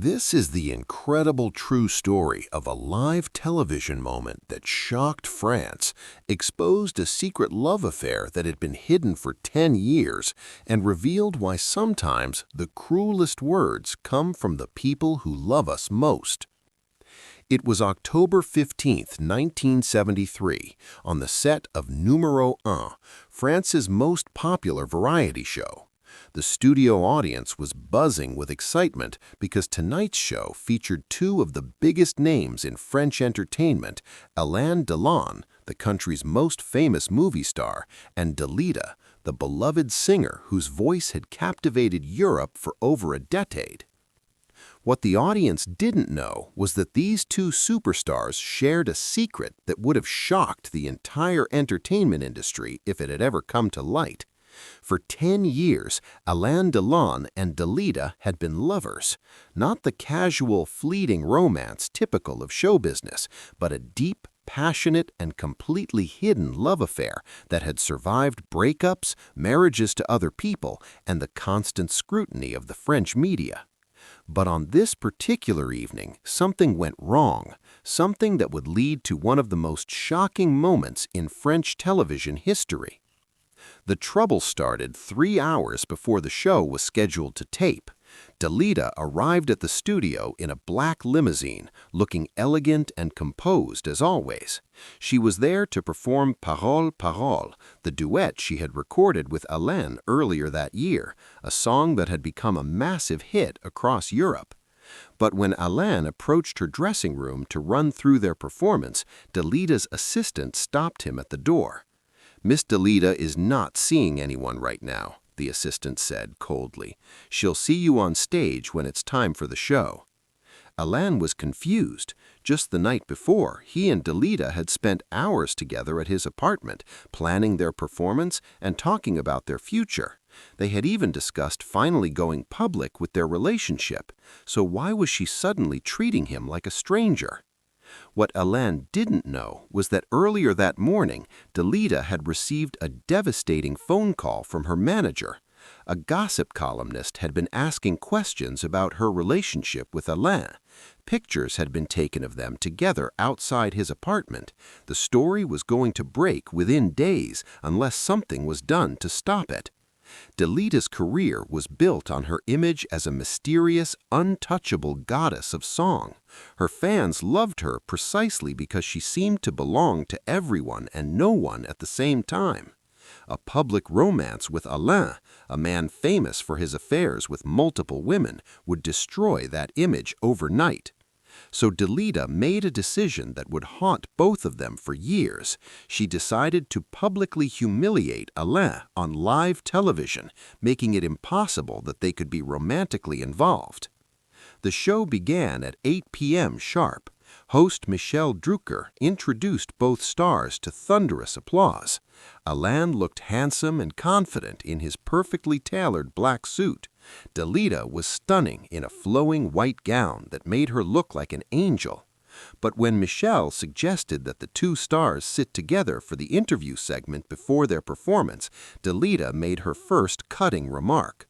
This is the incredible true story of a live television moment that shocked France, exposed a secret love affair that had been hidden for 10 years, and revealed why sometimes the cruelest words come from the people who love us most. It was October 15, 1973, on the set of Numéro 1, France's most popular variety show. The studio audience was buzzing with excitement because tonight's show featured two of the biggest names in French entertainment, Alain Delon, the country's most famous movie star, and Dalida, the beloved singer whose voice had captivated Europe for over a decade. What the audience didn't know was that these two superstars shared a secret that would have shocked the entire entertainment industry if it had ever come to light. For 10 years, Alain Delon and Dalida had been lovers, not the casual, fleeting romance typical of show business, but a deep, passionate, and completely hidden love affair that had survived breakups, marriages to other people, and the constant scrutiny of the French media. But on this particular evening, something went wrong, something that would lead to one of the most shocking moments in French television history. The trouble started 3 hours before the show was scheduled to tape. Dalida arrived at the studio in a black limousine, looking elegant and composed as always. She was there to perform Parole, Parole, the duet she had recorded with Alain earlier that year, a song that had become a massive hit across Europe. But when Alain approached her dressing room to run through their performance, Dalida's assistant stopped him at the door. "Miss Dalida is not seeing anyone right now," the assistant said coldly. "She'll see you on stage when it's time for the show." Alain was confused. Just the night before, he and Dalida had spent hours together at his apartment, planning their performance and talking about their future. They had even discussed finally going public with their relationship. So why was she suddenly treating him like a stranger? What Alain didn't know was that earlier that morning, Dalida had received a devastating phone call from her manager. A gossip columnist had been asking questions about her relationship with Alain. Pictures had been taken of them together outside his apartment. The story was going to break within days unless something was done to stop it. Dalida's career was built on her image as a mysterious, untouchable goddess of song. Her fans loved her precisely because she seemed to belong to everyone and no one at the same time. A public romance with Alain, a man famous for his affairs with multiple women, would destroy that image overnight. So Dalida made a decision that would haunt both of them for years. She decided to publicly humiliate Alain on live television, making it impossible that they could be romantically involved. The show began at 8 p.m. sharp. Host Michel Drucker introduced both stars to thunderous applause. Alain looked handsome and confident in his perfectly tailored black suit. Dalida was stunning in a flowing white gown that made her look like an angel. But when Michel suggested that the two stars sit together for the interview segment before their performance, Dalida made her first cutting remark.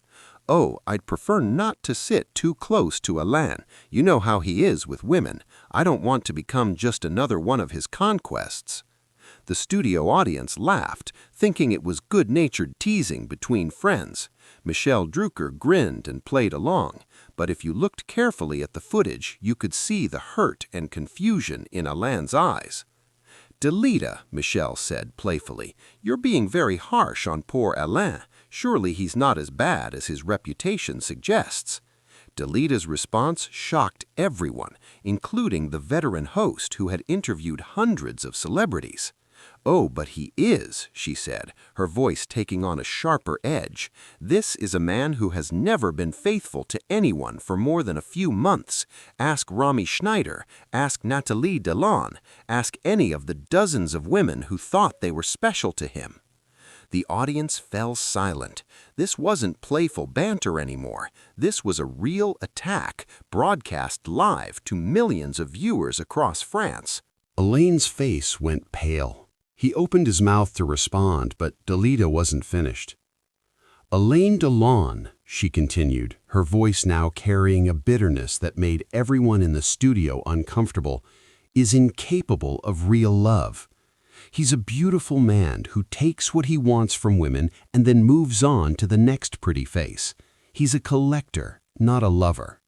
"Oh, I'd prefer not to sit too close to Alain. You know how he is with women. I don't want to become just another one of his conquests." The studio audience laughed, thinking it was good-natured teasing between friends. Michel Drucker grinned and played along, but if you looked carefully at the footage, you could see the hurt and confusion in Alain's eyes. "Dalida," Michel said playfully, "you're being very harsh on poor Alain. Surely he's not as bad as his reputation suggests." Dalida's response shocked everyone, including the veteran host who had interviewed hundreds of celebrities. "Oh, but he is," she said, her voice taking on a sharper edge. "This is a man who has never been faithful to anyone for more than a few months. Ask Romy Schneider, ask Nathalie Delon, ask any of the dozens of women who thought they were special to him." The audience fell silent. This wasn't playful banter anymore. This was a real attack, broadcast live to millions of viewers across France. Alain's face went pale. He opened his mouth to respond, but Dalida wasn't finished. "Alain Delon," she continued, her voice now carrying a bitterness that made everyone in the studio uncomfortable, is incapable of real love. He's a beautiful man who takes what he wants from women and then moves on to the next pretty face. He's a collector, not a lover.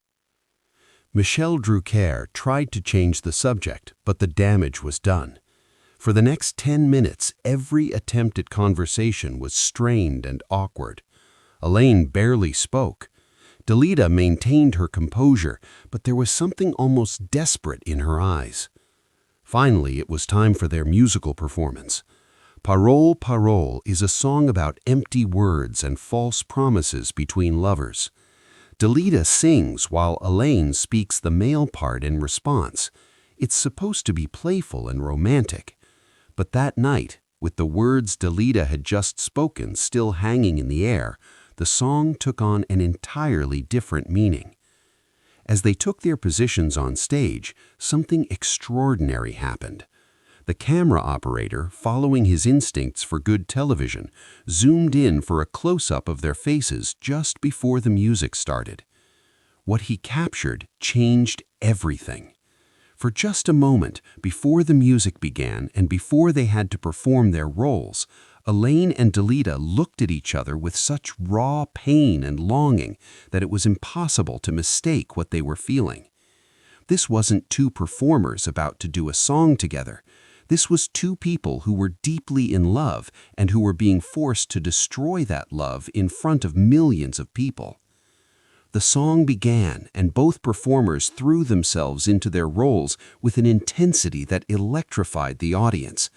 Michel Drucker tried to change the subject, but the damage was done. For the next 10 minutes, every attempt at conversation was strained and awkward. Alain barely spoke. Delita maintained her composure, but there was something almost desperate in her eyes. Finally, it was time for their musical performance. Parole, Parole is a song about empty words and false promises between lovers. Delita sings while Alain speaks the male part in response. It's supposed to be playful and romantic. But that night, with the words Delita had just spoken still hanging in the air, the song took on an entirely different meaning. As they took their positions on stage, something extraordinary happened. The camera operator, following his instincts for good television, zoomed in for a close-up of their faces just before the music started. What he captured changed everything. For just a moment, before the music began and before they had to perform their roles, Alain and Delita looked at each other with such raw pain and longing that it was impossible to mistake what they were feeling. This wasn't two performers about to do a song together. This was two people who were deeply in love and who were being forced to destroy that love in front of millions of people. The song began, and both performers threw themselves into their roles with an intensity that electrified the audience,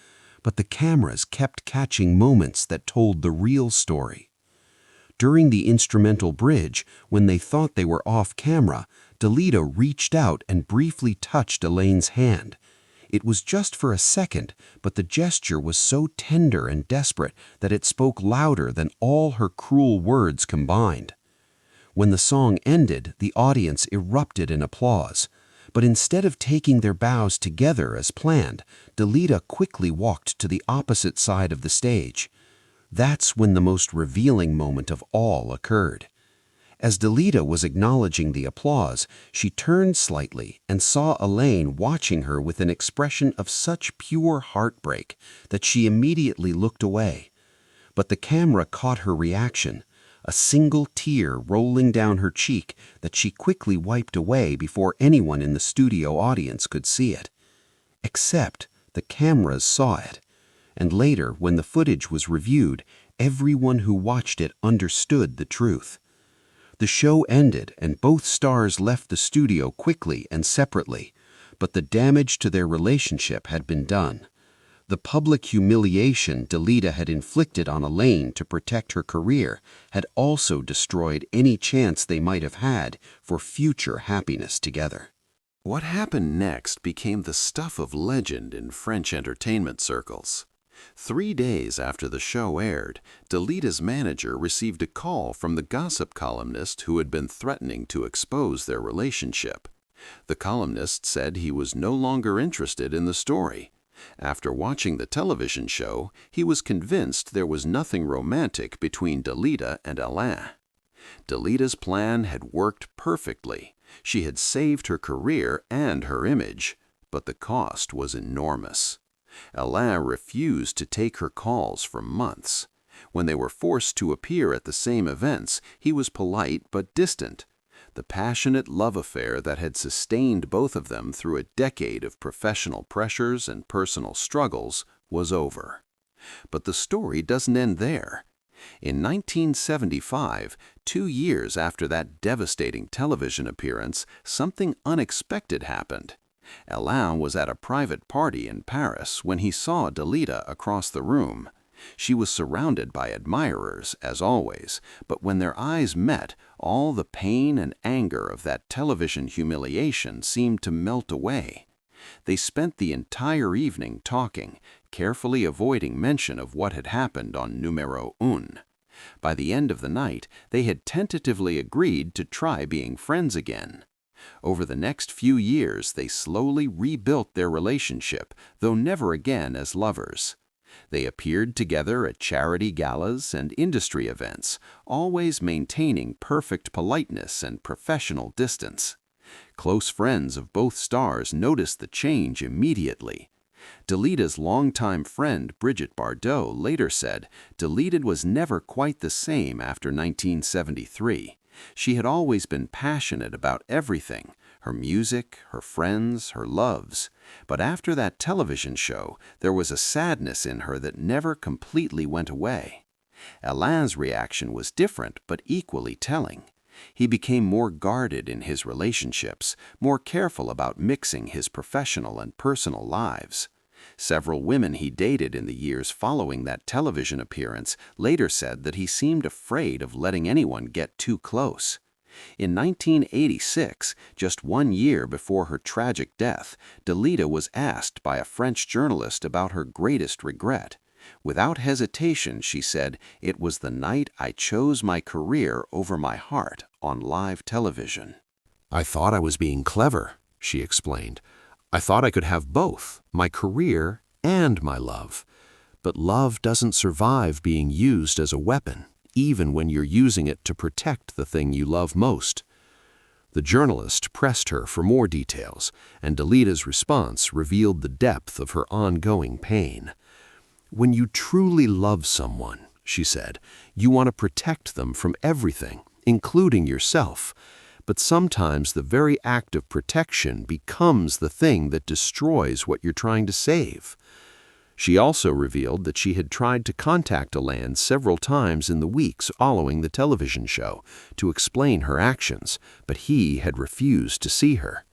but the cameras kept catching moments that told the real story. During the instrumental bridge, when they thought they were off camera, Delita reached out and briefly touched Alain's hand. It was just for a second, but the gesture was so tender and desperate that it spoke louder than all her cruel words combined. When the song ended, the audience erupted in applause. But instead of taking their bows together as planned, Delita quickly walked to the opposite side of the stage. That's when the most revealing moment of all occurred. As Delita was acknowledging the applause, she turned slightly and saw Alain watching her with an expression of such pure heartbreak that she immediately looked away. But the camera caught her reaction, a single tear rolling down her cheek that she quickly wiped away before anyone in the studio audience could see it. Except the cameras saw it, and later, when the footage was reviewed, everyone who watched it understood the truth. The show ended and both stars left the studio quickly and separately, but the damage to their relationship had been done. The public humiliation Delita had inflicted on Alain to protect her career had also destroyed any chance they might have had for future happiness together. What happened next became the stuff of legend in French entertainment circles. 3 days after the show aired, Delita's manager received a call from the gossip columnist who had been threatening to expose their relationship. The columnist said he was no longer interested in the story. After watching the television show, he was convinced there was nothing romantic between Delita and Alain. Delita's plan had worked perfectly. She had saved her career and her image, but the cost was enormous. Alain refused to take her calls for months. When they were forced to appear at the same events, he was polite but distant. The passionate love affair that had sustained both of them through a decade of professional pressures and personal struggles was over. But the story doesn't end there. In 1975, 2 years after that devastating television appearance, something unexpected happened. Alain was at a private party in Paris when he saw Delita across the room. She was surrounded by admirers, as always, but when their eyes met, all the pain and anger of that television humiliation seemed to melt away. They spent the entire evening talking, carefully avoiding mention of what had happened on Numéro 1. By the end of the night, they had tentatively agreed to try being friends again. Over the next few years, they slowly rebuilt their relationship, though never again as lovers. They appeared together at charity galas and industry events, always maintaining perfect politeness and professional distance. Close friends of both stars noticed the change immediately. Delita's longtime friend Brigitte Bardot later said Delita was never quite the same after 1973. She had always been passionate about everything, her music, her friends, her loves. But after that television show, there was a sadness in her that never completely went away. Alain's reaction was different but equally telling. He became more guarded in his relationships, more careful about mixing his professional and personal lives. Several women he dated in the years following that television appearance later said that he seemed afraid of letting anyone get too close. In 1986, just 1 year before her tragic death, Delita was asked by a French journalist about her greatest regret. Without hesitation, she said, "It was the night I chose my career over my heart on live television." "I thought I was being clever," she explained. "I thought I could have both, my career and my love. But love doesn't survive being used as a weapon, even when you're using it to protect the thing you love most." The journalist pressed her for more details, and Delita's response revealed the depth of her ongoing pain. "When you truly love someone," she said, "you want to protect them from everything, including yourself. But sometimes the very act of protection becomes the thing that destroys what you're trying to save." She also revealed that she had tried to contact Alain several times in the weeks following the television show to explain her actions, but he had refused to see her.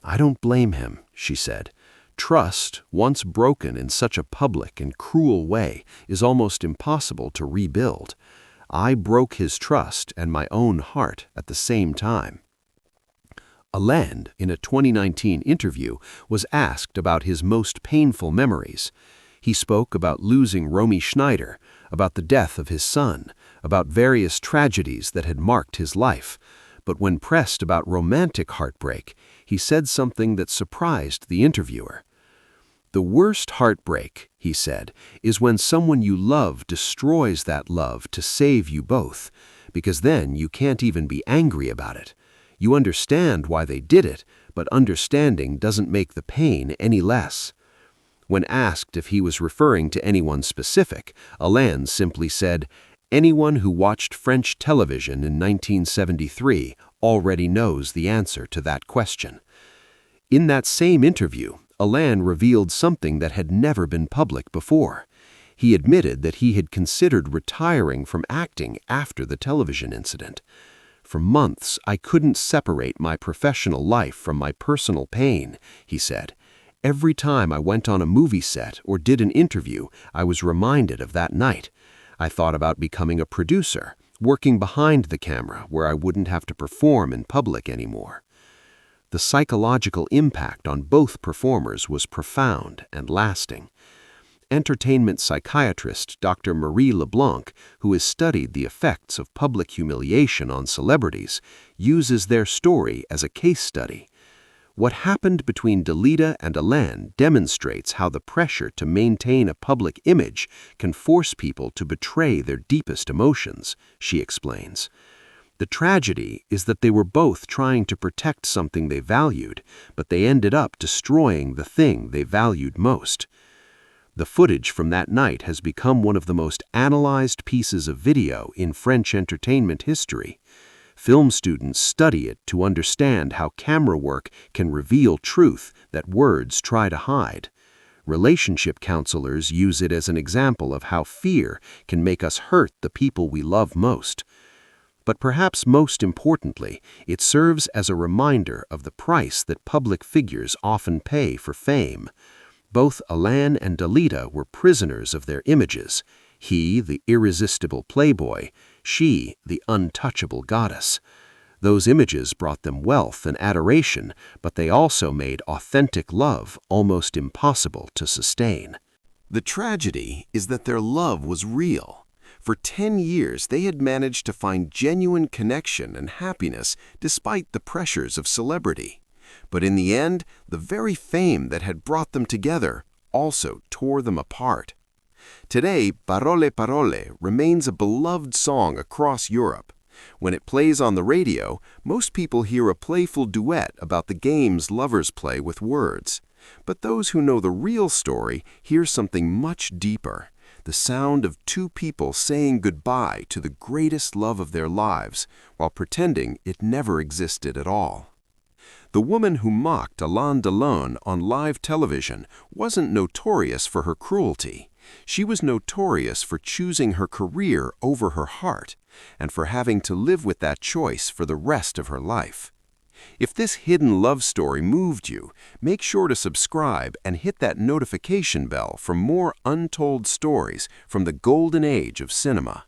"I don't blame him," she said. "Trust, once broken in such a public and cruel way, is almost impossible to rebuild. I broke his trust and my own heart at the same time." Alain, in a 2019 interview, was asked about his most painful memories. He spoke about losing Romy Schneider, about the death of his son, about various tragedies that had marked his life. But when pressed about romantic heartbreak, he said something that surprised the interviewer. "The worst heartbreak," he said, "is when someone you love destroys that love to save you both, because then you can't even be angry about it. You understand why they did it, but understanding doesn't make the pain any less." When asked if he was referring to anyone specific, Alain simply said, "Anyone who watched French television in 1973 already knows the answer to that question." In that same interview, Alain revealed something that had never been public before. He admitted that he had considered retiring from acting after the television incident. "For months, I couldn't separate my professional life from my personal pain," he said. "Every time I went on a movie set or did an interview, I was reminded of that night. I thought about becoming a producer, working behind the camera where I wouldn't have to perform in public anymore." The psychological impact on both performers was profound and lasting. Entertainment psychiatrist Dr. Marie LeBlanc, who has studied the effects of public humiliation on celebrities, uses their story as a case study. What happened between Delita and Alain demonstrates how the pressure to maintain a public image can force people to betray their deepest emotions, she explains. The tragedy is that they were both trying to protect something they valued, but they ended up destroying the thing they valued most. The footage from that night has become one of the most analyzed pieces of video in French entertainment history. Film students study it to understand how camera work can reveal truth that words try to hide. Relationship counselors use it as an example of how fear can make us hurt the people we love most. But perhaps most importantly, it serves as a reminder of the price that public figures often pay for fame. Both Alain and Delita were prisoners of their images. He, the irresistible playboy; she, the untouchable goddess. Those images brought them wealth and adoration, but they also made authentic love almost impossible to sustain. The tragedy is that their love was real. For 10 years, they had managed to find genuine connection and happiness despite the pressures of celebrity. But in the end, the very fame that had brought them together also tore them apart. Today, Parole Parole remains a beloved song across Europe. When it plays on the radio, most people hear a playful duet about the games lovers play with words. But those who know the real story hear something much deeper, the sound of two people saying goodbye to the greatest love of their lives while pretending it never existed at all. The woman who mocked Alain Delon on live television wasn't notorious for her cruelty. She was notorious for choosing her career over her heart, and for having to live with that choice for the rest of her life. If this hidden love story moved you, make sure to subscribe and hit that notification bell for more untold stories from the golden age of cinema.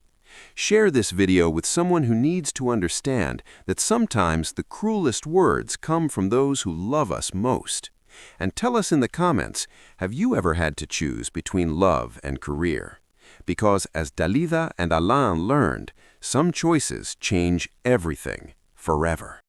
Share this video with someone who needs to understand that sometimes the cruelest words come from those who love us most. And tell us in the comments, have you ever had to choose between love and career? Because as Dalida and Alain learned, some choices change everything forever.